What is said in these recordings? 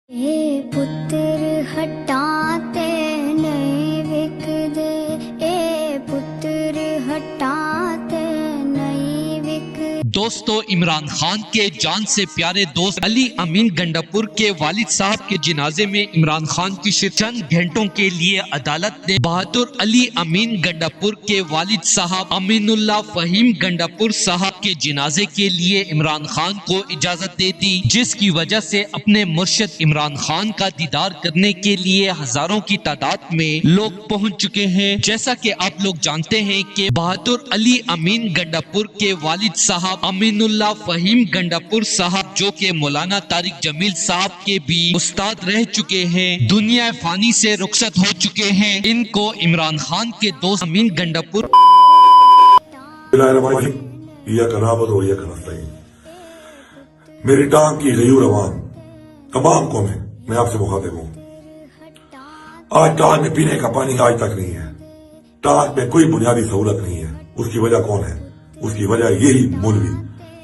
اے پتر ہٹاتے نہیں وکدے، اے پتر ہٹاتے نہیں وکدے۔ دوستو، عمران خان کے جان سے پیارے دوست علی امین گنڈاپور کے والد صاحب کے جنازے میں عمران خان کی چند گھنٹوں کے لیے عدالت نے بہادر علی امین گنڈاپور کے والد صاحب امین اللہ فہیم گنڈاپور صاحب کے جنازے کے لیے عمران خان کو اجازت دے دی، جس کی وجہ سے اپنے مرشد عمران خان کا دیدار کرنے کے لیے ہزاروں کی تعداد میں لوگ پہنچ چکے ہیں۔ جیسا کہ آپ لوگ جانتے ہیں کہ بہادر علی امین گنڈاپور کے والد صاحب امین اللہ فہیم گنڈاپور صاحب، جو کہ مولانا طارق جمیل صاحب کے بھی استاد رہ چکے ہیں، دنیا فانی سے رخصت ہو چکے ہیں، ان کو عمران خان کے دوست امین گنڈاپور میری ٹانگ کی غیور عوام تمام قومیں، میں آپ سے مخاطب ہوں۔ آج ٹانگ میں پینے کا پانی آج تک نہیں ہے، ٹانگ میں کوئی بنیادی سہولت نہیں ہے۔ اس کی وجہ کون ہے؟ اس کی وجہ یہی مولوی،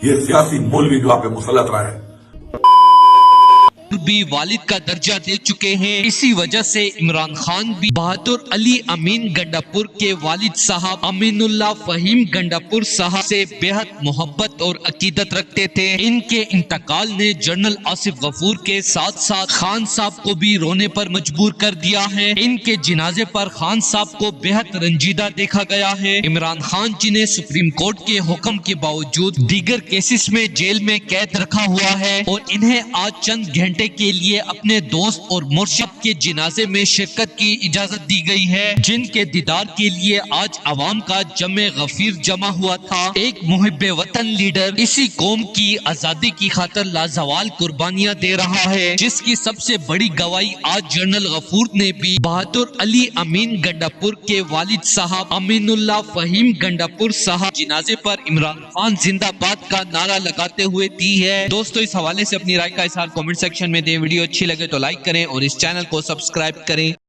یہ سیاسی مولوی جو آپ پہ مسلط رہا ہے، بھی والد کا درجہ دے چکے ہیں۔ اسی وجہ سے عمران خان بھی بہادر علی امین گنڈاپور کے والد صاحب امین اللہ فہیم گنڈاپور صاحب سے بے حد محبت اور عقیدت رکھتے تھے۔ ان کے انتقال نے جنرل آصف غفور کے ساتھ ساتھ خان صاحب کو بھی رونے پر مجبور کر دیا ہے۔ ان کے جنازے پر خان صاحب کو بے حد رنجیدہ دیکھا گیا ہے۔ عمران خان جنہیں سپریم کورٹ کے حکم کے باوجود دیگر کیسز میں جیل میں قید رکھا ہوا ہے، اور انہیں آج چند گھنٹے کے لیے اپنے دوست اور مرشد کے جنازے میں شرکت کی اجازت دی گئی ہے، جن کے دیدار کے لیے آج عوام کا جمع غفیر جمع ہوا تھا۔ ایک محب وطن لیڈر اسی قوم کی آزادی کی خاطر لازوال قربانیاں دے رہا ہے، جس کی سب سے بڑی گواہی آج جنرل غفور نے بھی بہادر علی امین گنڈاپور کے والد صاحب امین اللہ فہیم گنڈاپور صاحب جنازے پر عمران خان زندہ باد کا نعرہ لگاتے ہوئے دی ہے۔ دوستو، اس حوالے سے اپنی رائے کا اظہار کمنٹ سیکشن میں دیں۔ ویڈیو اچھی لگے تو لائک کریں اور اس چینل کو سبسکرائب کریں۔